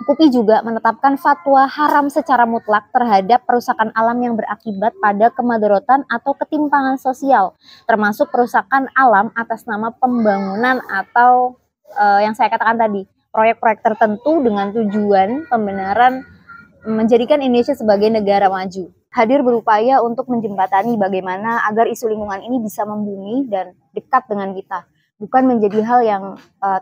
KUPI juga menetapkan fatwa haram secara mutlak terhadap perusakan alam yang berakibat pada kemadharatan atau ketimpangan sosial, termasuk perusakan alam atas nama pembangunan atau yang saya katakan tadi, proyek-proyek tertentu dengan tujuan pembenaran menjadikan Indonesia sebagai negara maju. Hadir berupaya untuk menjembatani bagaimana agar isu lingkungan ini bisa membumi dan dekat dengan kita, bukan menjadi hal yang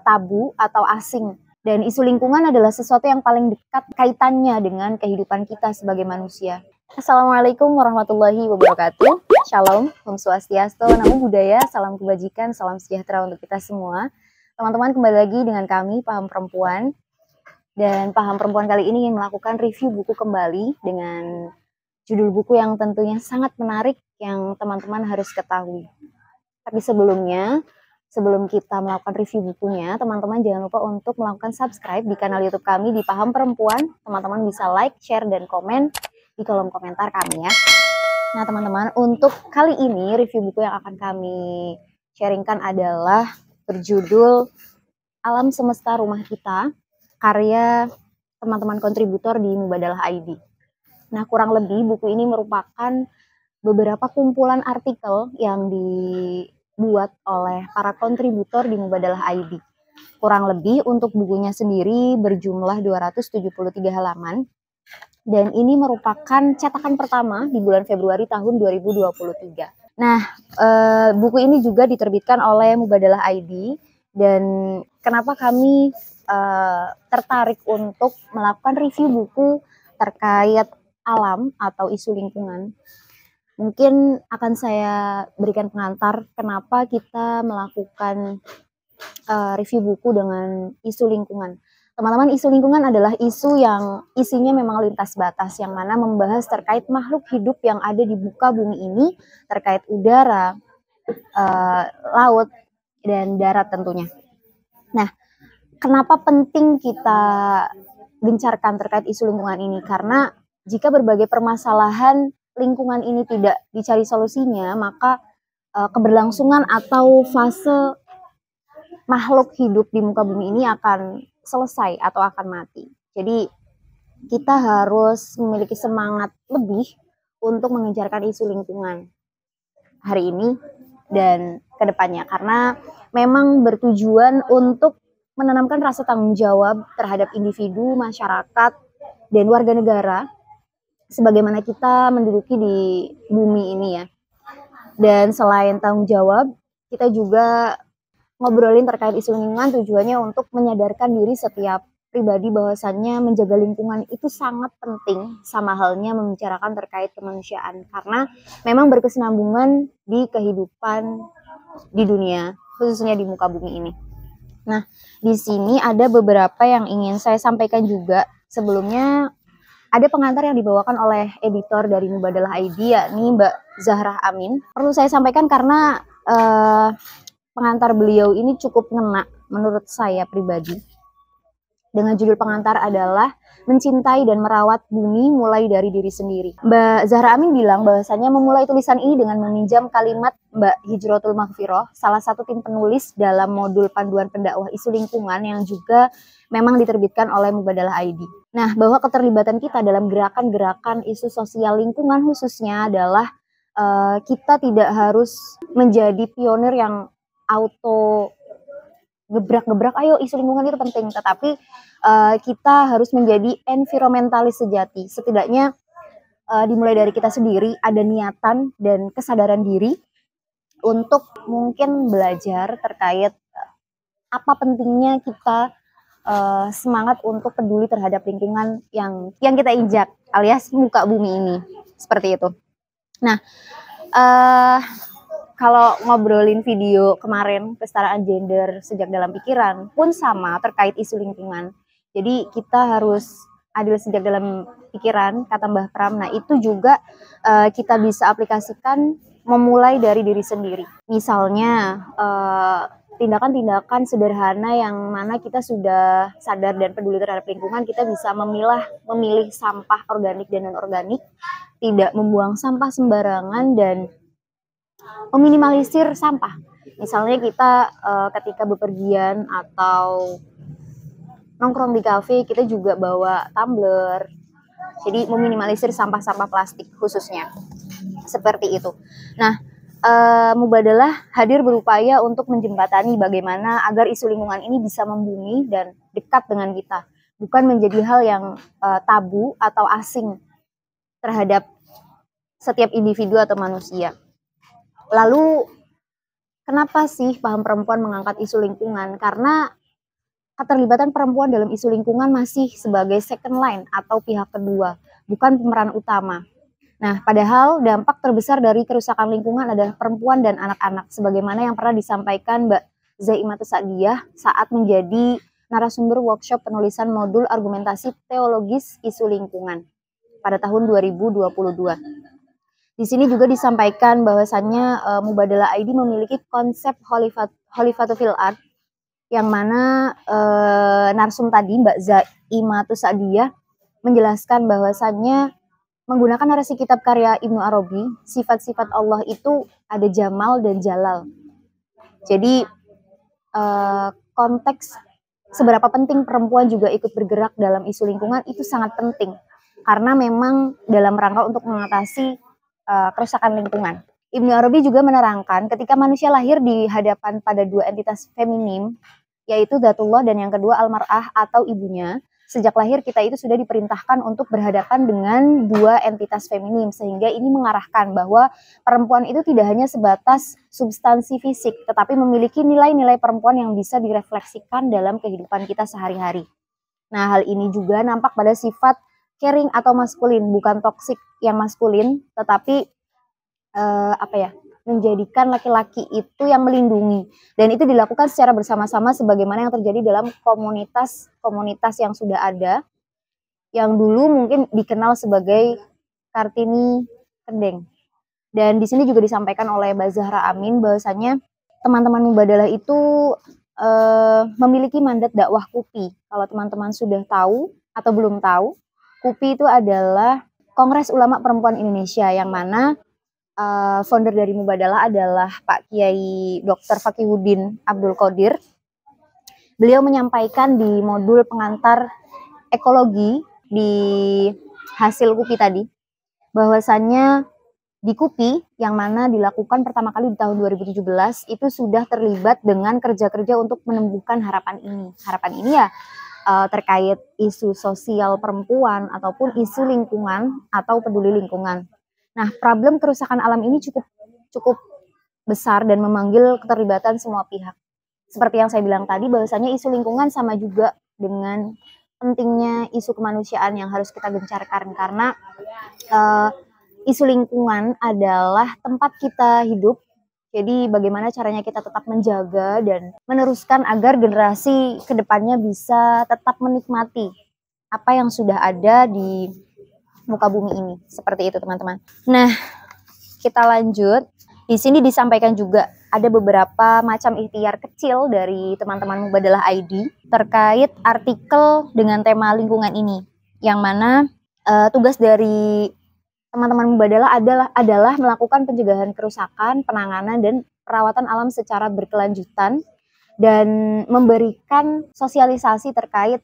tabu atau asing. Dan isu lingkungan adalah sesuatu yang paling dekat kaitannya dengan kehidupan kita sebagai manusia. Assalamualaikum warahmatullahi wabarakatuh. Shalom, Om Swastiastu, Namo Buddhaya, salam kebajikan, salam sejahtera untuk kita semua. Teman-teman, kembali lagi dengan kami, Paham Perempuan. Dan Paham Perempuan kali ini ingin melakukan review buku kembali dengan judul buku yang tentunya sangat menarik yang teman-teman harus ketahui. Tapi sebelum kita melakukan review bukunya, teman-teman jangan lupa untuk melakukan subscribe di kanal YouTube kami di Paham Perempuan. Teman-teman bisa like, share, dan komen di kolom komentar kami ya. Nah teman-teman, untuk kali ini review buku yang akan kami sharingkan adalah berjudul Alam Semesta Rumah Kita, karya teman-teman kontributor di Mubadalah ID. Nah kurang lebih buku ini merupakan beberapa kumpulan artikel yang dibuat oleh para kontributor di Mubadalah ID. Kurang lebih untuk bukunya sendiri berjumlah 273 halaman. Dan ini merupakan cetakan pertama di bulan Februari tahun 2023. Nah, buku ini juga diterbitkan oleh Mubadalah ID. Dan kenapa kami tertarik untuk melakukan review buku terkait alam atau isu lingkungan? Mungkin akan saya berikan pengantar kenapa kita melakukan review buku dengan isu lingkungan. Teman-teman, isu lingkungan adalah isu yang isinya memang lintas batas, yang mana membahas terkait makhluk hidup yang ada di muka bumi ini, terkait udara, laut, dan darat tentunya. Nah, kenapa penting kita gencarkan terkait isu lingkungan ini? Karena jika berbagai permasalahan lingkungan ini tidak dicari solusinya, maka keberlangsungan atau fase makhluk hidup di muka bumi ini akan selesai atau akan mati. Jadi kita harus memiliki semangat lebih untuk mengejarkan isu lingkungan hari ini dan kedepannya, karena memang bertujuan untuk menanamkan rasa tanggung jawab terhadap individu, masyarakat, dan warga negara sebagaimana kita menduduki di bumi ini ya. Dan selain tanggung jawab, kita juga ngobrolin terkait isu lingkungan tujuannya untuk menyadarkan diri setiap pribadi bahwasannya menjaga lingkungan itu sangat penting, sama halnya membicarakan terkait kemanusiaan, karena memang berkesinambungan di kehidupan di dunia, khususnya di muka bumi ini. Nah, di sini ada beberapa yang ingin saya sampaikan juga. Sebelumnya ada pengantar yang dibawakan oleh editor dari Mubadalah ID, yakni Mbak Zahra Amin. Perlu saya sampaikan karena pengantar beliau ini cukup ngena menurut saya pribadi. Dengan judul pengantar adalah Mencintai dan Merawat Bumi Mulai dari Diri Sendiri. Mbak Zahra Amin bilang bahwasannya memulai tulisan ini dengan meminjam kalimat Mbak Hijrotul Maghfirah, salah satu tim penulis dalam modul panduan pendakwah isu lingkungan yang juga memang diterbitkan oleh Mubadalah ID. Nah, bahwa keterlibatan kita dalam gerakan-gerakan isu sosial lingkungan khususnya adalah kita tidak harus menjadi pionir yang auto gebrak-gebrak, ayo isu lingkungan itu penting, tetapi kita harus menjadi environmentalis sejati. Setidaknya dimulai dari kita sendiri, ada niatan dan kesadaran diri untuk mungkin belajar terkait apa pentingnya kita semangat untuk peduli terhadap lingkungan yang kita injak, alias muka bumi ini, seperti itu. Nah, kalau ngobrolin video kemarin kesetaraan gender sejak dalam pikiran pun sama terkait isu lingkungan. Jadi kita harus adil sejak dalam pikiran, kata Mbah Pram. Nah itu juga kita bisa aplikasikan memulai dari diri sendiri. Misalnya tindakan-tindakan sederhana yang mana kita sudah sadar dan peduli terhadap lingkungan, kita bisa memilih sampah organik dan non-organik, tidak membuang sampah sembarangan, dan meminimalisir sampah. Misalnya kita ketika bepergian atau nongkrong di kafe kita juga bawa tumbler. Jadi meminimalisir sampah-sampah plastik khususnya. Seperti itu. Nah, Mubadalah hadir berupaya untuk menjembatani bagaimana agar isu lingkungan ini bisa membumi dan dekat dengan kita. Bukan menjadi hal yang tabu atau asing terhadap setiap individu atau manusia. Lalu, kenapa sih paham perempuan mengangkat isu lingkungan? Karena keterlibatan perempuan dalam isu lingkungan masih sebagai second line atau pihak kedua, bukan pemeran utama. Nah, padahal dampak terbesar dari kerusakan lingkungan adalah perempuan dan anak-anak, sebagaimana yang pernah disampaikan Mbak Zaimatus Sa'diyah saat menjadi narasumber workshop penulisan modul argumentasi teologis isu lingkungan pada tahun 2022. Di sini juga disampaikan bahwasannya Mubadalah ID memiliki konsep Khalifatu fil Ard, yang mana narsum tadi Mbak Zaimatus Sa'diyah menjelaskan bahwasannya menggunakan narasi kitab karya Ibnu Arabi, sifat-sifat Allah itu ada Jamal dan Jalal. Jadi konteks seberapa penting perempuan juga ikut bergerak dalam isu lingkungan itu sangat penting. Karena memang dalam rangka untuk mengatasi kerusakan lingkungan. Ibnu Arabi juga menerangkan ketika manusia lahir di hadapan pada dua entitas feminim, yaitu Dzatullah dan yang kedua Al-Mar'ah atau ibunya. Sejak lahir kita itu sudah diperintahkan untuk berhadapan dengan dua entitas feminim, sehingga ini mengarahkan bahwa perempuan itu tidak hanya sebatas substansi fisik, tetapi memiliki nilai-nilai perempuan yang bisa direfleksikan dalam kehidupan kita sehari-hari. Nah, hal ini juga nampak pada sifat caring atau maskulin, bukan toksik yang maskulin, tetapi menjadikan laki-laki itu yang melindungi, dan itu dilakukan secara bersama-sama sebagaimana yang terjadi dalam komunitas yang sudah ada, yang dulu mungkin dikenal sebagai Kartini Kendeng. Dan di sini juga disampaikan oleh Mbak Zahra Amin bahwasanya teman-teman Mubadalah itu memiliki mandat dakwah KUPI. Kalau teman-teman sudah tahu atau belum tahu, KUPI itu adalah Kongres Ulama Perempuan Indonesia, yang mana founder dari Mubadalah adalah Pak Kiai Dr. Fakihuddin Abdul Qadir. Beliau menyampaikan di modul pengantar ekologi di hasil KUPI tadi, bahwasannya di KUPI yang mana dilakukan pertama kali di tahun 2017 itu sudah terlibat dengan kerja-kerja untuk menumbuhkan harapan ini. Harapan ini ya terkait isu sosial perempuan ataupun isu lingkungan atau peduli lingkungan. Nah, problem kerusakan alam ini cukup besar dan memanggil keterlibatan semua pihak. Seperti yang saya bilang tadi, bahwasanya isu lingkungan sama juga dengan pentingnya isu kemanusiaan yang harus kita gencarkan, karena isu lingkungan adalah tempat kita hidup. Jadi bagaimana caranya kita tetap menjaga dan meneruskan agar generasi kedepannya bisa tetap menikmati apa yang sudah ada di muka bumi ini. Seperti itu, teman-teman. Nah, kita lanjut. Di sini disampaikan juga ada beberapa macam ikhtiar kecil dari teman-teman Mubadalah ID terkait artikel dengan tema lingkungan ini, yang mana tugas dari teman-teman Mubadalah adalah melakukan pencegahan kerusakan, penanganan dan perawatan alam secara berkelanjutan, dan memberikan sosialisasi terkait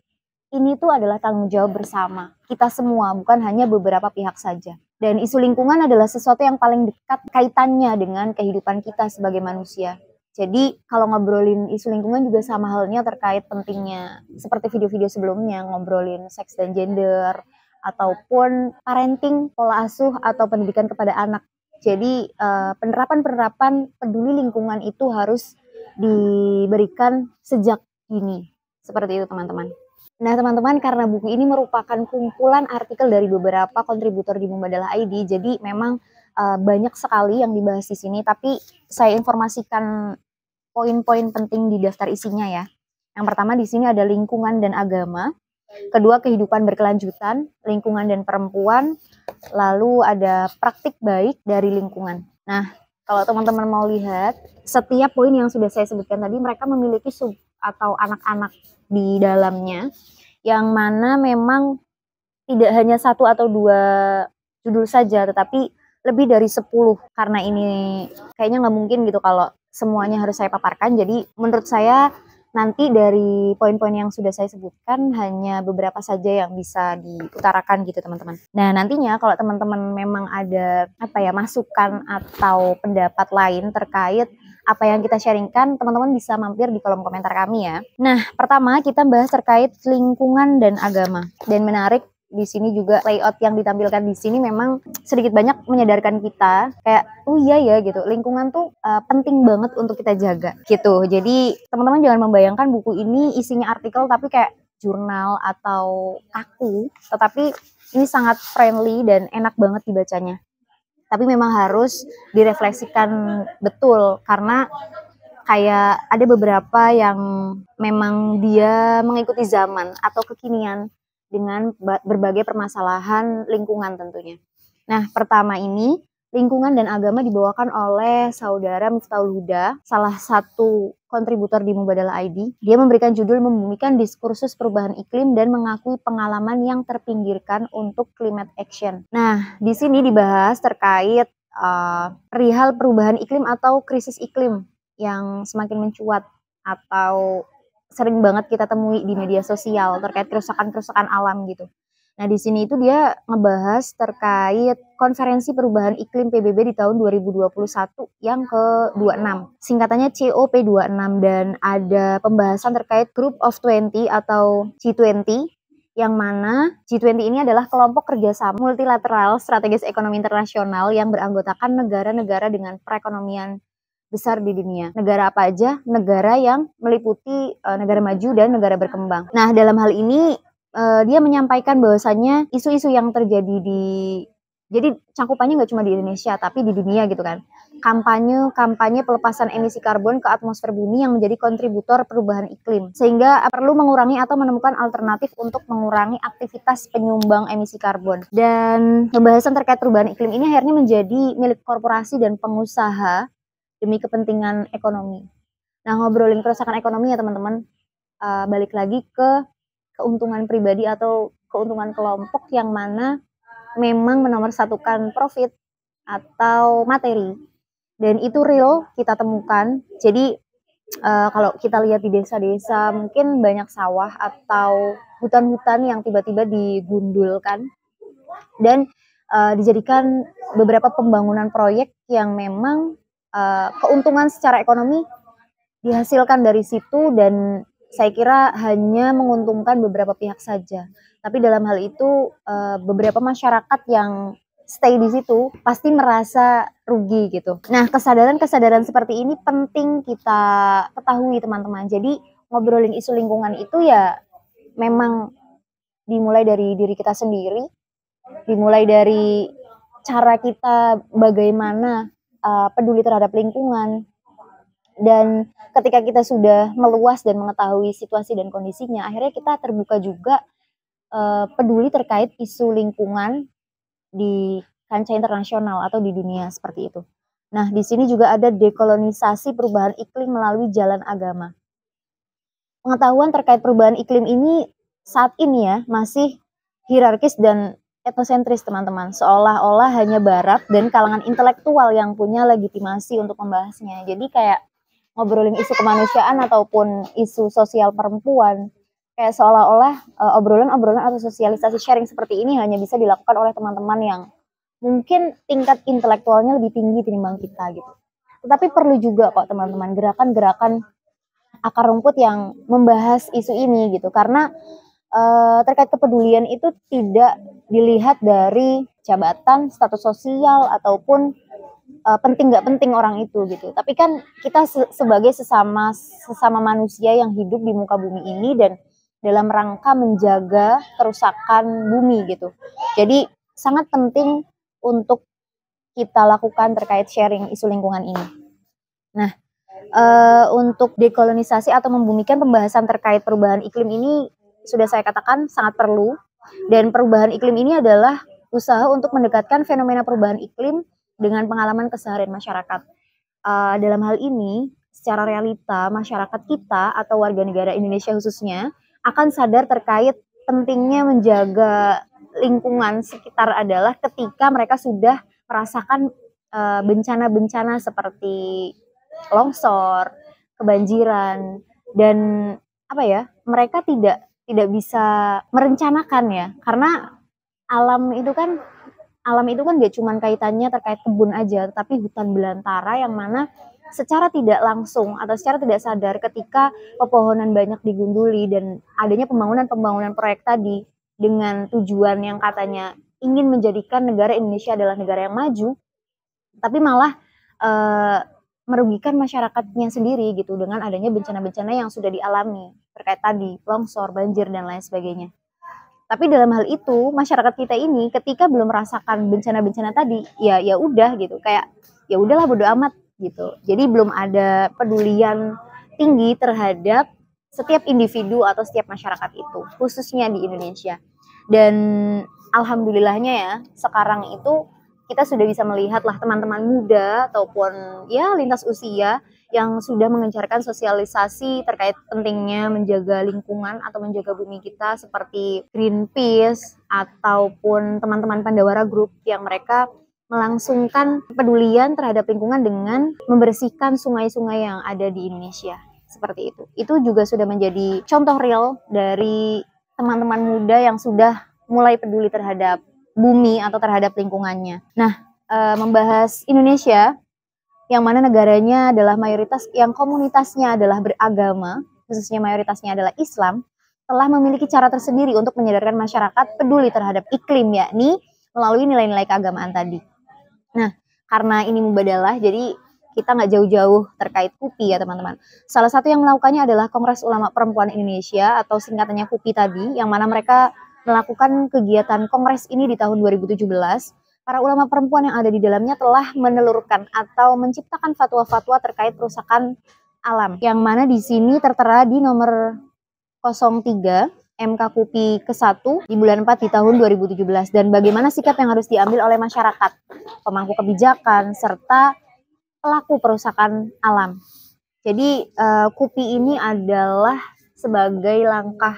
ini tuh adalah tanggung jawab bersama kita semua, bukan hanya beberapa pihak saja. Dan isu lingkungan adalah sesuatu yang paling dekat kaitannya dengan kehidupan kita sebagai manusia. Jadi kalau ngobrolin isu lingkungan juga sama halnya terkait pentingnya, seperti video-video sebelumnya, ngobrolin seks dan gender, ataupun parenting, pola asuh, atau pendidikan kepada anak. Jadi penerapan peduli lingkungan itu harus diberikan sejak dini. Seperti itu, teman-teman. Nah, teman-teman, karena buku ini merupakan kumpulan artikel dari beberapa kontributor di Mubadalah ID, jadi memang banyak sekali yang dibahas di sini, tapi saya informasikan poin-poin penting di daftar isinya ya. Yang pertama di sini ada lingkungan dan agama, kedua kehidupan berkelanjutan, lingkungan dan perempuan, lalu ada praktik baik dari lingkungan. Nah, kalau teman-teman mau lihat, setiap poin yang sudah saya sebutkan tadi mereka memiliki sub atau anak-anak di dalamnya, yang mana memang tidak hanya satu atau dua judul saja, tetapi lebih dari 10, karena ini kayaknya nggak mungkin gitu kalau semuanya harus saya paparkan. Jadi menurut saya nanti dari poin-poin yang sudah saya sebutkan hanya beberapa saja yang bisa diutarakan gitu teman-teman. Nah nantinya kalau teman-teman memang ada masukan atau pendapat lain terkait apa yang kita sharingkan, teman-teman bisa mampir di kolom komentar kami ya. Nah pertama kita bahas terkait lingkungan dan agama, dan menarik di sini juga layout yang ditampilkan di sini memang sedikit banyak menyadarkan kita kayak oh iya ya gitu, lingkungan tuh penting banget untuk kita jaga gitu. Jadi teman-teman jangan membayangkan buku ini isinya artikel tapi kayak jurnal atau kaku, tetapi ini sangat friendly dan enak banget dibacanya. Tapi memang harus direfleksikan betul karena kayak ada beberapa yang memang dia mengikuti zaman atau kekinian dengan berbagai permasalahan lingkungan tentunya. Nah, pertama ini lingkungan dan agama dibawakan oleh saudara Miftahul Huda, salah satu kontributor di Mubadalah ID. Dia memberikan judul Membumikan Diskursus Perubahan Iklim dan Mengakui Pengalaman yang Terpinggirkan untuk Climate Action. Nah, di sini dibahas terkait perihal perubahan iklim atau krisis iklim yang semakin mencuat atau sering banget kita temui di media sosial terkait kerusakan-kerusakan alam gitu. Nah, di sini itu dia ngebahas terkait konferensi perubahan iklim PBB di tahun 2021 yang ke-26. Singkatannya COP26, dan ada pembahasan terkait Group of 20 atau G20, yang mana G20 ini adalah kelompok kerjasama multilateral strategis ekonomi internasional yang beranggotakan negara-negara dengan perekonomian besar di dunia. Negara apa aja? Negara yang meliputi negara maju dan negara berkembang. Nah, dalam hal ini dia menyampaikan bahwasannya isu-isu yang terjadi jadi cakupannya nggak cuma di Indonesia tapi di dunia gitu kan. Kampanye pelepasan emisi karbon ke atmosfer bumi yang menjadi kontributor perubahan iklim. Sehingga perlu mengurangi atau menemukan alternatif untuk mengurangi aktivitas penyumbang emisi karbon. Dan pembahasan terkait perubahan iklim ini akhirnya menjadi milik korporasi dan pengusaha demi kepentingan ekonomi. Nah, ngobrolin kerusakan ekonomi ya teman-teman, balik lagi ke keuntungan pribadi atau keuntungan kelompok yang mana memang menomorsatukan profit atau materi. Dan itu real kita temukan. Jadi kalau kita lihat di desa-desa mungkin banyak sawah atau hutan-hutan yang tiba-tiba digundulkan dan dijadikan beberapa pembangunan proyek yang memang keuntungan secara ekonomi dihasilkan dari situ, dan saya kira hanya menguntungkan beberapa pihak saja. Tapi dalam hal itu beberapa masyarakat yang stay di situ pasti merasa rugi gitu. Nah, kesadaran seperti ini penting kita ketahui teman-teman. Jadi ngobrolin isu lingkungan itu ya memang dimulai dari diri kita sendiri, dimulai dari cara kita bagaimana peduli terhadap lingkungan. Dan ketika kita sudah meluas dan mengetahui situasi dan kondisinya, akhirnya kita terbuka juga peduli terkait isu lingkungan di kancah internasional atau di dunia seperti itu. Nah, di sini juga ada dekolonisasi perubahan iklim melalui jalan agama. Pengetahuan terkait perubahan iklim ini saat ini ya masih hierarkis dan etnosentris teman-teman, seolah-olah hanya barat dan kalangan intelektual yang punya legitimasi untuk membahasnya. Jadi kayak ngobrolin isu kemanusiaan ataupun isu sosial perempuan, kayak seolah-olah obrolan-obrolan atau sosialisasi sharing seperti ini hanya bisa dilakukan oleh teman-teman yang mungkin tingkat intelektualnya lebih tinggi ketimbang kita gitu. Tetapi perlu juga kok teman-teman gerakan-gerakan akar rumput yang membahas isu ini gitu, karena terkait kepedulian itu tidak dilihat dari jabatan, status sosial ataupun penting nggak penting orang itu gitu. Tapi kan kita sebagai sesama manusia yang hidup di muka bumi ini dan dalam rangka menjaga kerusakan bumi gitu. Jadi sangat penting untuk kita lakukan terkait sharing isu lingkungan ini. Nah, untuk dekolonisasi atau membumikan pembahasan terkait perubahan iklim ini sudah saya katakan sangat perlu, dan perubahan iklim ini adalah usaha untuk mendekatkan fenomena perubahan iklim dengan pengalaman keseharian masyarakat. Dalam hal ini, secara realita masyarakat kita atau warga negara Indonesia khususnya akan sadar terkait pentingnya menjaga lingkungan sekitar adalah ketika mereka sudah merasakan bencana-bencana seperti longsor, kebanjiran, dan apa ya, mereka tidak bisa merencanakan ya, karena alam itu kan gak cuman kaitannya terkait kebun aja, tapi hutan belantara yang mana secara tidak langsung atau secara tidak sadar ketika pepohonan banyak digunduli dan adanya pembangunan proyek tadi dengan tujuan yang katanya ingin menjadikan negara Indonesia adalah negara yang maju, tapi malah uh, merugikan masyarakatnya sendiri gitu dengan adanya bencana-bencana yang sudah dialami terkait tadi longsor, banjir dan lain sebagainya. Tapi dalam hal itu masyarakat kita ini ketika belum merasakan bencana-bencana tadi, ya udah gitu, kayak ya udahlah bodo amat gitu. Jadi belum ada pedulian tinggi terhadap setiap individu atau setiap masyarakat itu, khususnya di Indonesia. Dan alhamdulillahnya ya, sekarang itu kita sudah bisa melihat lah teman-teman muda ataupun ya lintas usia yang sudah mengencarkan sosialisasi terkait pentingnya menjaga lingkungan atau menjaga bumi kita, seperti Greenpeace ataupun teman-teman Pandawara Group yang mereka melangsungkan pedulian terhadap lingkungan dengan membersihkan sungai-sungai yang ada di Indonesia. Seperti itu. Itu juga sudah menjadi contoh real dari teman-teman muda yang sudah mulai peduli terhadap bumi atau terhadap lingkungannya. Nah, membahas Indonesia yang mana negaranya adalah mayoritas, yang komunitasnya adalah beragama, khususnya mayoritasnya adalah Islam, telah memiliki cara tersendiri untuk menyadarkan masyarakat peduli terhadap iklim, yakni melalui nilai-nilai keagamaan tadi. Nah, karena ini mubadalah, jadi kita nggak jauh-jauh terkait KUPI ya teman-teman. Salah satu yang melakukannya adalah Kongres Ulama Perempuan Indonesia atau singkatannya KUPI tadi, yang mana mereka melakukan kegiatan kongres ini di tahun 2017. Para ulama perempuan yang ada di dalamnya telah menelurkan atau menciptakan fatwa-fatwa terkait perusakan alam, yang mana di sini tertera di nomor 03 MK KUPI ke-1 di bulan 4 di tahun 2017, dan bagaimana sikap yang harus diambil oleh masyarakat, pemangku kebijakan, serta pelaku perusakan alam. Jadi KUPI ini adalah sebagai langkah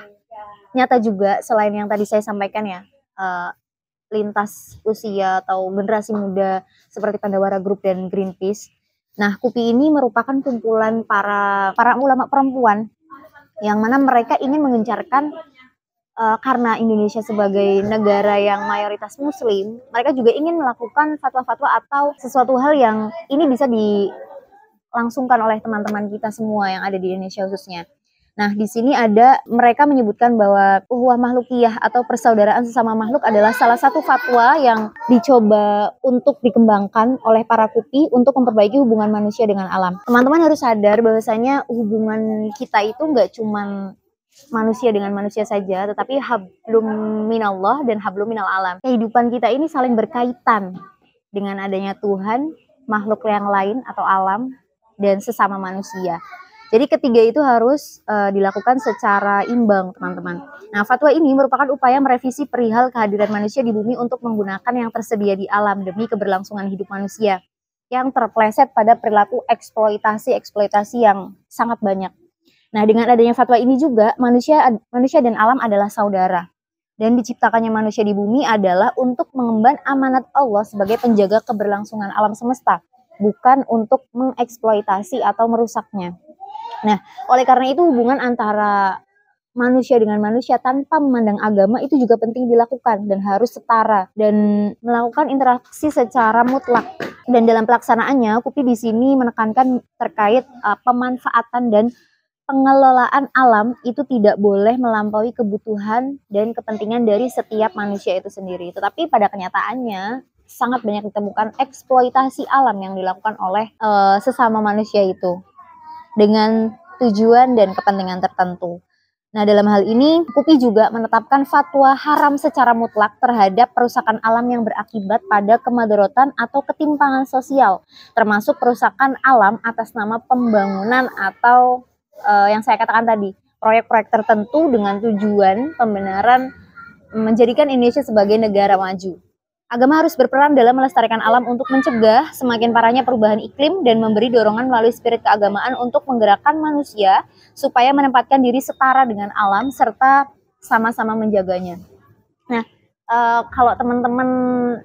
nyata juga selain yang tadi saya sampaikan ya, lintas usia atau generasi muda seperti Pandawara Group dan Greenpeace. Nah, KUPI ini merupakan kumpulan para ulama perempuan yang mana mereka ingin mengencarkan karena Indonesia sebagai negara yang mayoritas muslim, mereka juga ingin melakukan fatwa-fatwa atau sesuatu hal yang ini bisa dilangsungkan oleh teman-teman kita semua yang ada di Indonesia khususnya. Nah, di sini ada mereka menyebutkan bahwa ukhuwah makhlukiyah atau persaudaraan sesama makhluk adalah salah satu fatwa yang dicoba untuk dikembangkan oleh para KUPI untuk memperbaiki hubungan manusia dengan alam. Teman-teman harus sadar bahwasanya hubungan kita itu nggak cuma manusia dengan manusia saja, tetapi hablum minallah dan hablum minal alam. Kehidupan kita ini saling berkaitan dengan adanya Tuhan, makhluk yang lain atau alam, dan sesama manusia. Jadi ketiga itu harus dilakukan secara imbang, teman-teman. Nah, fatwa ini merupakan upaya merevisi perihal kehadiran manusia di bumi untuk menggunakan yang tersedia di alam demi keberlangsungan hidup manusia yang terpleset pada perilaku eksploitasi yang sangat banyak. Nah, dengan adanya fatwa ini juga manusia dan alam adalah saudara. Dan diciptakannya manusia di bumi adalah untuk mengemban amanat Allah sebagai penjaga keberlangsungan alam semesta, bukan untuk mengeksploitasi atau merusaknya. Nah, oleh karena itu hubungan antara manusia dengan manusia tanpa memandang agama itu juga penting dilakukan dan harus setara dan melakukan interaksi secara mutlak. Dan dalam pelaksanaannya, KUPI di sini menekankan terkait pemanfaatan dan pengelolaan alam itu tidak boleh melampaui kebutuhan dan kepentingan dari setiap manusia itu sendiri. Tetapi pada kenyataannya sangat banyak ditemukan eksploitasi alam yang dilakukan oleh sesama manusia itu dengan tujuan dan kepentingan tertentu. Nah, dalam hal ini, KUPI juga menetapkan fatwa haram secara mutlak terhadap perusakan alam yang berakibat pada kemadrotan atau ketimpangan sosial, termasuk perusakan alam atas nama pembangunan atau yang saya katakan tadi, proyek-proyek tertentu dengan tujuan pembenaran menjadikan Indonesia sebagai negara maju. Agama harus berperan dalam melestarikan alam untuk mencegah semakin parahnya perubahan iklim dan memberi dorongan melalui spirit keagamaan untuk menggerakkan manusia supaya menempatkan diri setara dengan alam serta sama-sama menjaganya. Nah, kalau teman-teman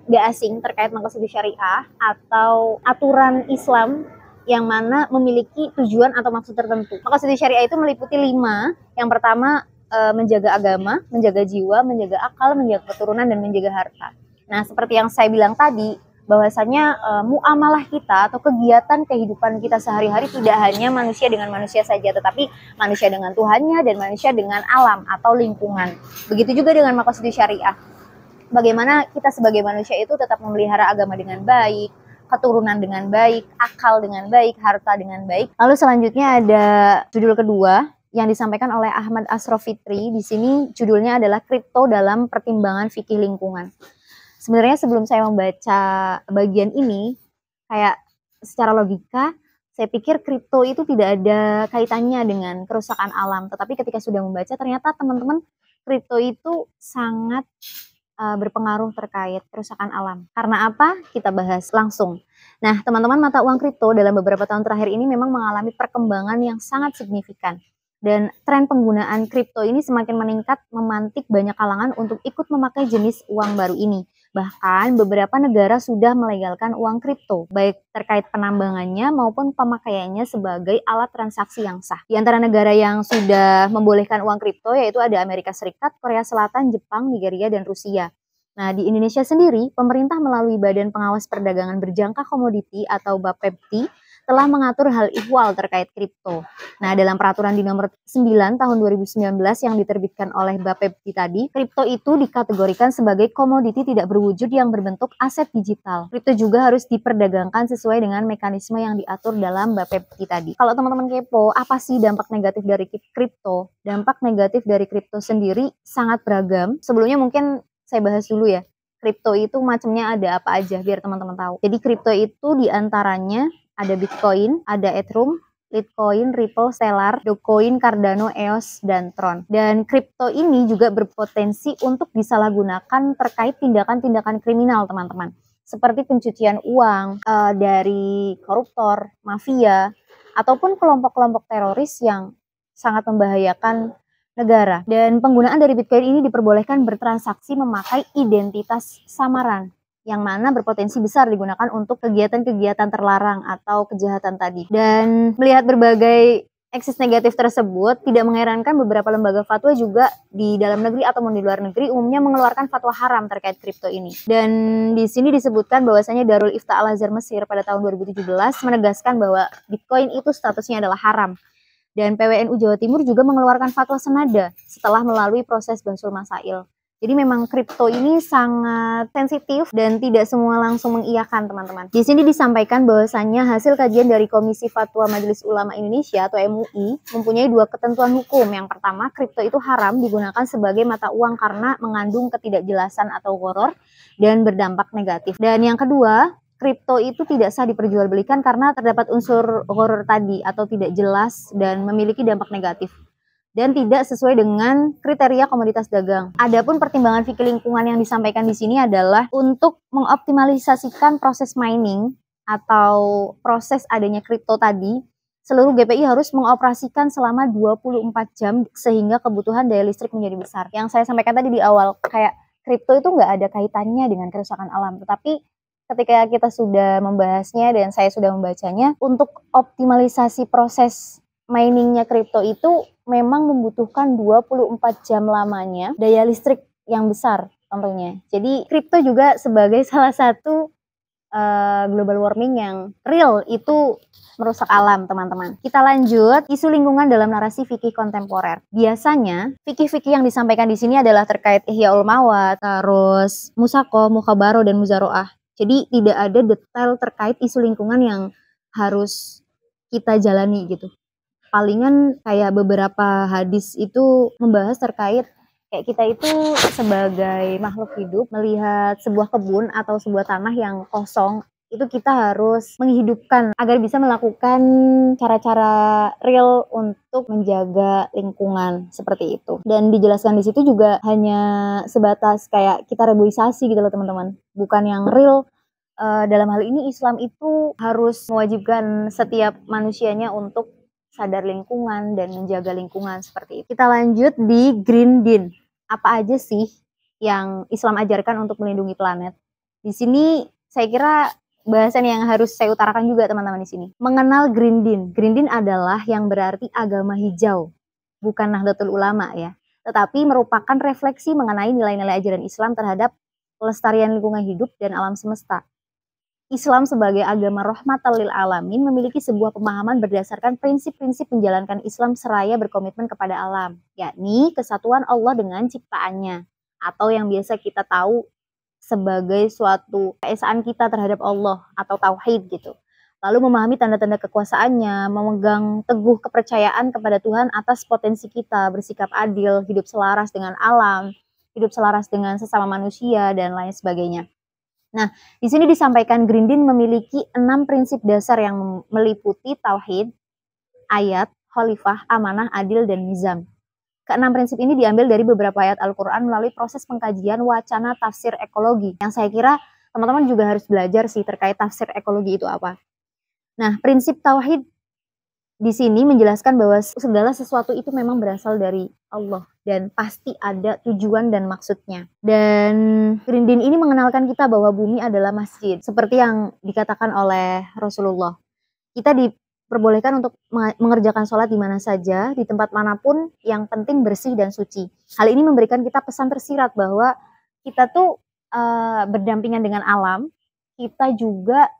gak asing terkait maqasid syariah atau aturan Islam yang mana memiliki tujuan atau maksud tertentu. Maqasid syariah itu meliputi 5. Yang pertama menjaga agama, menjaga jiwa, menjaga akal, menjaga keturunan, dan menjaga harta. Nah, seperti yang saya bilang tadi, bahwasanya muamalah kita atau kegiatan kehidupan kita sehari-hari tidak hanya manusia dengan manusia saja, tetapi manusia dengan Tuhannya dan manusia dengan alam atau lingkungan. Begitu juga dengan maqasid syariah. Bagaimana kita sebagai manusia itu tetap memelihara agama dengan baik, keturunan dengan baik, akal dengan baik, harta dengan baik. Lalu selanjutnya ada judul kedua yang disampaikan oleh Ahmad Asraf Fitri. Di sini judulnya adalah kripto dalam pertimbangan fikih lingkungan. Sebenarnya sebelum saya membaca bagian ini, kayak secara logika, saya pikir kripto itu tidak ada kaitannya dengan kerusakan alam. Tetapi ketika sudah membaca, ternyata teman-teman, kripto itu sangat berpengaruh terkait kerusakan alam. Karena apa? Kita bahas langsung. Nah, teman-teman, mata uang kripto dalam beberapa tahun terakhir ini memang mengalami perkembangan yang sangat signifikan. Dan tren penggunaan kripto ini semakin meningkat, memantik banyak kalangan untuk ikut memakai jenis uang baru ini. Bahkan beberapa negara sudah melegalkan uang kripto, baik terkait penambangannya maupun pemakaiannya sebagai alat transaksi yang sah. Di antara negara yang sudah membolehkan uang kripto yaitu ada Amerika Serikat, Korea Selatan, Jepang, Nigeria, dan Rusia. Nah, di Indonesia sendiri, pemerintah melalui Badan Pengawas Perdagangan Berjangka Komoditi atau Bapepti telah mengatur hal ihwal terkait kripto. Nah, dalam peraturan di nomor 9 tahun 2019 yang diterbitkan oleh Bapepti tadi, kripto itu dikategorikan sebagai komoditi tidak berwujud yang berbentuk aset digital. Kripto juga harus diperdagangkan sesuai dengan mekanisme yang diatur dalam Bapepti tadi. Kalau teman-teman kepo, apa sih dampak negatif dari kripto? Dampak negatif dari kripto sendiri sangat beragam. Sebelumnya mungkin saya bahas dulu ya. Kripto itu macamnya ada apa aja biar teman-teman tahu. Jadi kripto itu diantaranya ada Bitcoin, ada Ethereum, Litecoin, Ripple, Stellar, Dogecoin, Cardano, EOS, dan Tron. Dan kripto ini juga berpotensi untuk disalahgunakan terkait tindakan-tindakan kriminal, teman-teman. Seperti pencucian uang dari koruptor, mafia, ataupun kelompok-kelompok teroris yang sangat membahayakan negara. Dan penggunaan dari Bitcoin ini diperbolehkan bertransaksi memakai identitas samaran, yang mana berpotensi besar digunakan untuk kegiatan-kegiatan terlarang atau kejahatan tadi. Dan melihat berbagai eksis negatif tersebut, tidak mengherankan beberapa lembaga fatwa juga di dalam negeri ataupun di luar negeri umumnya mengeluarkan fatwa haram terkait kripto ini. Dan di sini disebutkan bahwasanya Darul Ifta Al-Azhar Mesir pada tahun 2017 menegaskan bahwa Bitcoin itu statusnya adalah haram. Dan PWNU Jawa Timur juga mengeluarkan fatwa senada setelah melalui proses Bansul Masail. Jadi memang kripto ini sangat sensitif dan tidak semua langsung mengiyakan, teman-teman. Di sini disampaikan bahwasannya hasil kajian dari Komisi Fatwa Majelis Ulama Indonesia atau MUI mempunyai 2 ketentuan hukum. Yang pertama, kripto itu haram digunakan sebagai mata uang karena mengandung ketidakjelasan atau gharar dan berdampak negatif. Dan yang kedua, kripto itu tidak sah diperjualbelikan karena terdapat unsur gharar tadi atau tidak jelas dan memiliki dampak negatif dan tidak sesuai dengan kriteria komoditas dagang. Adapun pertimbangan fikih lingkungan yang disampaikan di sini adalah untuk mengoptimalisasikan proses mining atau proses adanya kripto tadi, seluruh GPI harus mengoperasikan selama 24 jam sehingga kebutuhan daya listrik menjadi besar. Yang saya sampaikan tadi di awal, kayak kripto itu nggak ada kaitannya dengan kerusakan alam, tetapi ketika kita sudah membahasnya dan saya sudah membacanya, untuk optimalisasi proses miningnya kripto itu memang membutuhkan 24 jam lamanya daya listrik yang besar tentunya. Jadi kripto juga sebagai salah satu global warming yang real itu merusak alam, teman-teman. Kita lanjut, isu lingkungan dalam narasi fikih kontemporer. Biasanya fikih-fikih yang disampaikan di sini adalah terkait Ihya Ulmawat, terus Musaqah, Mukhabaro, dan Muzaroah. Jadi tidak ada detail terkait isu lingkungan yang harus kita jalani gitu. Palingan kayak beberapa hadis itu membahas terkait kayak kita itu sebagai makhluk hidup melihat sebuah kebun atau sebuah tanah yang kosong, itu kita harus menghidupkan agar bisa melakukan cara-cara real untuk menjaga lingkungan seperti itu. Dan dijelaskan di situ juga hanya sebatas kayak kita reboisasi gitu loh, teman-teman. Bukan yang real. Dalam hal ini Islam itu harus mewajibkan setiap manusianya untuk sadar lingkungan dan menjaga lingkungan seperti itu. Kita lanjut di Green Deal. Apa aja sih yang Islam ajarkan untuk melindungi planet? Di sini saya kira bahasan yang harus saya utarakan juga teman-teman di sini. Mengenal Green Din. Green Din adalah yang berarti agama hijau, bukan Nahdlatul Ulama ya, tetapi merupakan refleksi mengenai nilai-nilai ajaran Islam terhadap pelestarian lingkungan hidup dan alam semesta. Islam sebagai agama rahmatan lil alamin memiliki sebuah pemahaman berdasarkan prinsip-prinsip menjalankan Islam seraya berkomitmen kepada alam, yakni kesatuan Allah dengan ciptaannya, atau yang biasa kita tahu sebagai suatu keesaan kita terhadap Allah atau tauhid gitu. Lalu memahami tanda-tanda kekuasaannya, memegang teguh kepercayaan kepada Tuhan atas potensi kita, bersikap adil, hidup selaras dengan alam, hidup selaras dengan sesama manusia, dan lain sebagainya. Nah, di sini disampaikan Green Din memiliki 6 prinsip dasar yang meliputi tauhid, ayat, khalifah, amanah, adil, dan nizam. Keenam prinsip ini diambil dari beberapa ayat Al-Quran melalui proses pengkajian wacana tafsir ekologi, yang saya kira teman-teman juga harus belajar sih terkait tafsir ekologi itu apa. Nah, prinsip tauhid di sini menjelaskan bahwa segala sesuatu itu memang berasal dari Allah dan pasti ada tujuan dan maksudnya. Dan Green Din ini mengenalkan kita bahwa bumi adalah masjid, seperti yang dikatakan oleh Rasulullah. Kita diperbolehkan untuk mengerjakan sholat di mana saja, di tempat manapun, yang penting bersih dan suci. Hal ini memberikan kita pesan tersirat bahwa kita tuh berdampingan dengan alam, kita juga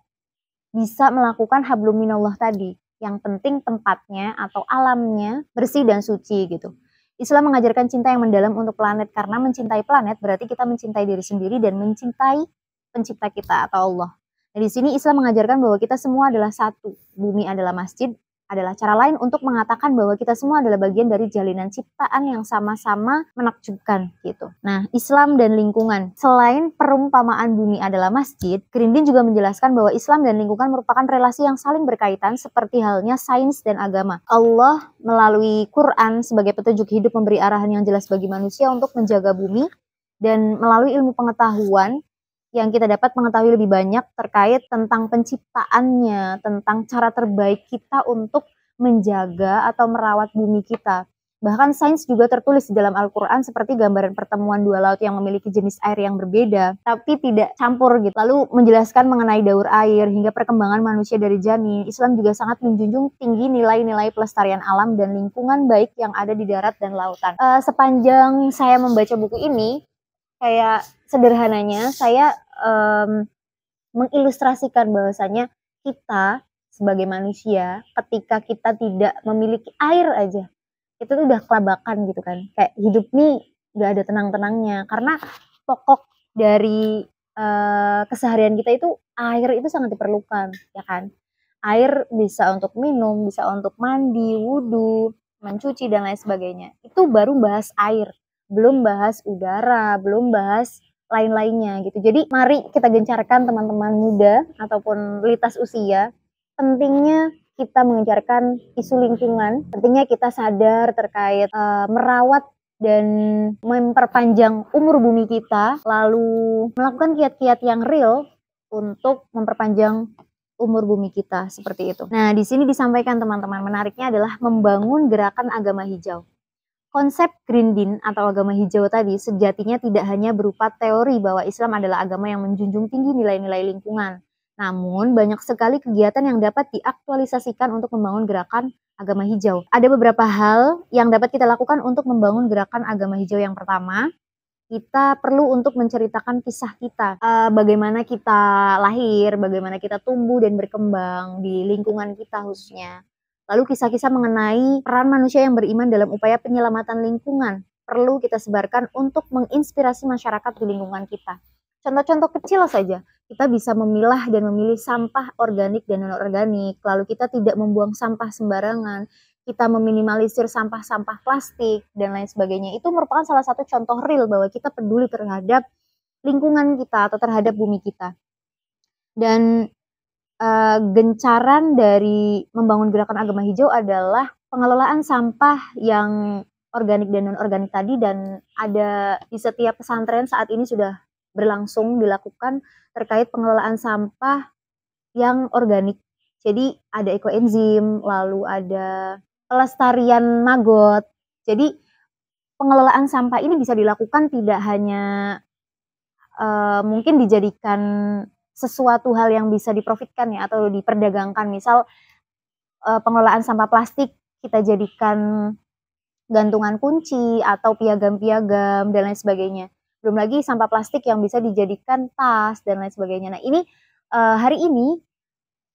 bisa melakukan hablum minallah tadi. Yang penting tempatnya atau alamnya bersih dan suci gitu. Islam mengajarkan cinta yang mendalam untuk planet, karena mencintai planet berarti kita mencintai diri sendiri dan mencintai pencipta kita atau Allah. Nah, di sini Islam mengajarkan bahwa kita semua adalah satu. Bumi adalah masjid, adalah cara lain untuk mengatakan bahwa kita semua adalah bagian dari jalinan ciptaan yang sama-sama menakjubkan gitu. Nah, Islam dan lingkungan. Selain perumpamaan bumi adalah masjid, Green Din juga menjelaskan bahwa Islam dan lingkungan merupakan relasi yang saling berkaitan seperti halnya sains dan agama. Allah melalui Quran sebagai petunjuk hidup memberi arahan yang jelas bagi manusia untuk menjaga bumi, dan melalui ilmu pengetahuan yang kita dapat mengetahui lebih banyak terkait tentang penciptaannya, tentang cara terbaik kita untuk menjaga atau merawat bumi kita. Bahkan sains juga tertulis di dalam Al-Quran seperti gambaran pertemuan dua laut yang memiliki jenis air yang berbeda, tapi tidak campur gitu. Lalu menjelaskan mengenai daur air hingga perkembangan manusia dari janin. Islam juga sangat menjunjung tinggi nilai-nilai pelestarian alam dan lingkungan baik yang ada di darat dan lautan. Sepanjang saya membaca buku ini, kayak sederhananya saya mengilustrasikan bahwasanya kita sebagai manusia ketika kita tidak memiliki air aja, itu tuh udah kelabakan gitu kan. Kayak hidup nih gak ada tenang-tenangnya, karena pokok dari keseharian kita itu air itu sangat diperlukan ya kan. Air bisa untuk minum, bisa untuk mandi, wudhu, mencuci dan lain sebagainya. Itu baru bahas air, belum bahas udara, belum bahas lain-lainnya gitu. Jadi mari kita gencarkan teman-teman muda ataupun lintas usia, pentingnya kita mengencarkan isu lingkungan, pentingnya kita sadar terkait merawat dan memperpanjang umur bumi kita, lalu melakukan kiat-kiat yang real untuk memperpanjang umur bumi kita, seperti itu. Nah, di sini disampaikan teman-teman, menariknya adalah membangun gerakan agama hijau. Konsep Green Din atau agama hijau tadi sejatinya tidak hanya berupa teori bahwa Islam adalah agama yang menjunjung tinggi nilai-nilai lingkungan. Namun banyak sekali kegiatan yang dapat diaktualisasikan untuk membangun gerakan agama hijau. Ada beberapa hal yang dapat kita lakukan untuk membangun gerakan agama hijau. Yang pertama, kita perlu untuk menceritakan kisah kita. Bagaimana kita lahir, bagaimana kita tumbuh dan berkembang di lingkungan kita khususnya. Lalu kisah-kisah mengenai peran manusia yang beriman dalam upaya penyelamatan lingkungan perlu kita sebarkan untuk menginspirasi masyarakat di lingkungan kita. Contoh-contoh kecil saja, kita bisa memilah dan memilih sampah organik dan non-organik, lalu kita tidak membuang sampah sembarangan, kita meminimalisir sampah-sampah plastik, dan lain sebagainya. Itu merupakan salah satu contoh real bahwa kita peduli terhadap lingkungan kita atau terhadap bumi kita. Dan gencaran dari membangun gerakan agama hijau adalah pengelolaan sampah yang organik dan non-organik tadi, dan ada di setiap pesantren saat ini sudah berlangsung dilakukan terkait pengelolaan sampah yang organik. Jadi ada ekoenzim, lalu ada pelestarian maggot. Jadi pengelolaan sampah ini bisa dilakukan tidak hanya mungkin dijadikan sesuatu hal yang bisa diprofitkan ya atau diperdagangkan. Misal pengelolaan sampah plastik kita jadikan gantungan kunci atau piagam-piagam dan lain sebagainya. Belum lagi sampah plastik yang bisa dijadikan tas dan lain sebagainya. Nah, ini hari ini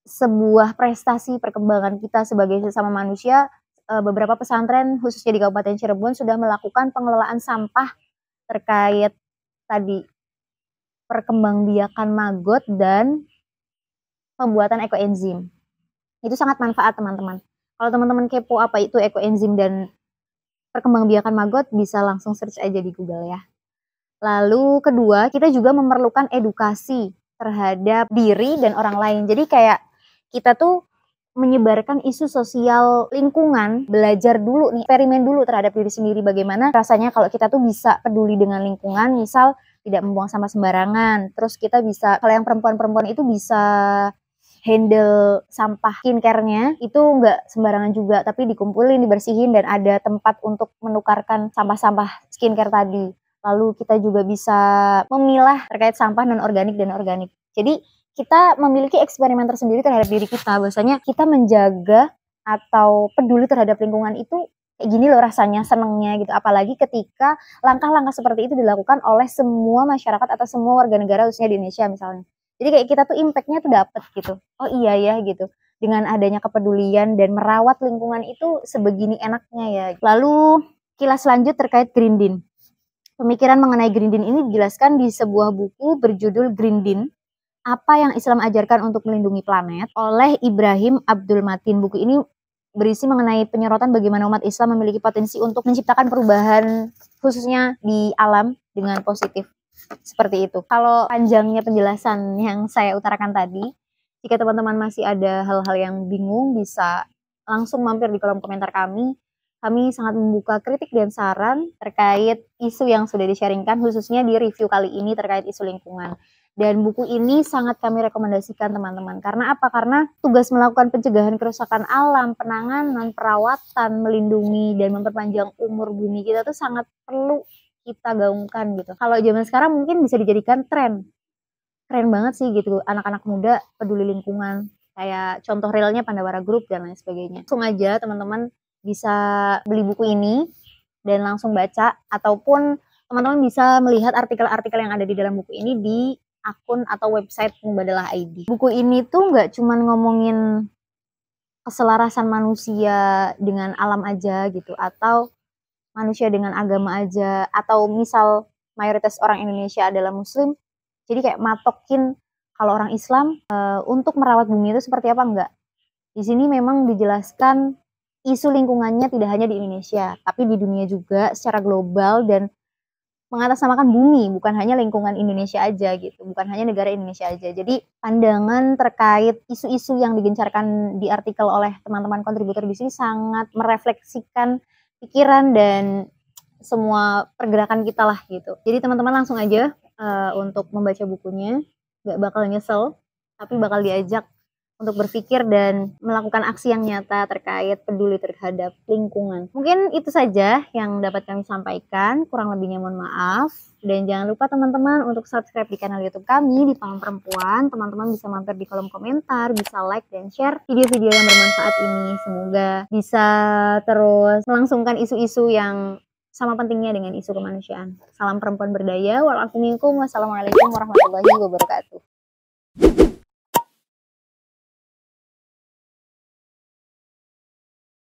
sebuah prestasi perkembangan kita sebagai sesama manusia. Beberapa pesantren khususnya di Kabupaten Cirebon sudah melakukan pengelolaan sampah terkait tadi perkembangbiakan maggot dan pembuatan ekoenzim. Itu sangat manfaat teman-teman. Kalau teman-teman kepo apa itu ekoenzim dan perkembangbiakan maggot, bisa langsung search aja di Google ya. Lalu kedua, kita juga memerlukan edukasi terhadap diri dan orang lain. Jadi kayak kita tuh menyebarkan isu sosial lingkungan, belajar dulu nih, eksperimen dulu terhadap diri sendiri bagaimana rasanya kalau kita tuh bisa peduli dengan lingkungan, misal tidak membuang sampah sembarangan. Terus kita bisa, kalau yang perempuan-perempuan itu bisa handle sampah skincare-nya itu nggak sembarangan juga, tapi dikumpulin, dibersihin, dan ada tempat untuk menukarkan sampah-sampah skincare tadi. Lalu kita juga bisa memilah terkait sampah non-organik dan organik. Jadi kita memiliki eksperimen tersendiri terhadap diri kita, bahwasanya kita menjaga atau peduli terhadap lingkungan itu kayak gini loh rasanya, senengnya gitu. Apalagi ketika langkah-langkah seperti itu dilakukan oleh semua masyarakat atau semua warga negara khususnya di Indonesia misalnya. Jadi kayak kita tuh impact-nya tuh dapet gitu. Oh iya ya gitu. Dengan adanya kepedulian dan merawat lingkungan itu sebegini enaknya ya. Lalu kilas lanjut terkait Green Deal. Pemikiran mengenai Green Deal ini dijelaskan di sebuah buku berjudul Green Deal, Apa yang Islam Ajarkan untuk Melindungi Planet oleh Ibrahim Abdul Matin. Buku ini berisi mengenai penyorotan bagaimana umat Islam memiliki potensi untuk menciptakan perubahan khususnya di alam dengan positif. Seperti itu. Kalau panjangnya penjelasan yang saya utarakan tadi, jika teman-teman masih ada hal-hal yang bingung, bisa langsung mampir di kolom komentar kami. Kami sangat membuka kritik dan saran terkait isu yang sudah di-sharingkan, khususnya di review kali ini terkait isu lingkungan. Dan buku ini sangat kami rekomendasikan teman-teman. Karena apa? Karena tugas melakukan pencegahan kerusakan alam, penanganan, perawatan, melindungi, dan memperpanjang umur bumi kita tuh sangat perlu kita gaungkan gitu. Kalau zaman sekarang mungkin bisa dijadikan tren. Keren banget sih gitu, anak-anak muda peduli lingkungan. Kayak contoh realnya Pandawara Group dan lain sebagainya. Langsung aja teman-teman bisa beli buku ini dan langsung baca, ataupun teman-teman bisa melihat artikel-artikel yang ada di dalam buku ini di akun atau website Mubadalah ID. Buku ini tuh nggak cuman ngomongin keselarasan manusia dengan alam aja gitu, atau manusia dengan agama aja, atau misal mayoritas orang Indonesia adalah muslim, jadi kayak matokin kalau orang Islam untuk merawat bumi itu seperti apa, enggak. Di sini memang dijelaskan isu lingkungannya tidak hanya di Indonesia, tapi di dunia juga secara global, dan mengatasnamakan bumi, bukan hanya lingkungan Indonesia aja gitu, bukan hanya negara Indonesia aja. Jadi pandangan terkait isu-isu yang digencarkan di artikel oleh teman-teman kontributor di sini sangat merefleksikan pikiran dan semua pergerakan kita lah gitu. Jadi teman-teman langsung aja untuk membaca bukunya, gak bakal nyesel, tapi bakal diajak untuk berpikir dan melakukan aksi yang nyata terkait peduli terhadap lingkungan. Mungkin itu saja yang dapat kami sampaikan, kurang lebihnya mohon maaf. Dan jangan lupa teman-teman untuk subscribe di kanal YouTube kami di Paham Perempuan. Teman-teman bisa mampir di kolom komentar, bisa like dan share video-video yang bermanfaat ini. Semoga bisa terus melangsungkan isu-isu yang sama pentingnya dengan isu kemanusiaan. Salam perempuan berdaya, walafiminkum, wassalamualaikum warahmatullahi wabarakatuh.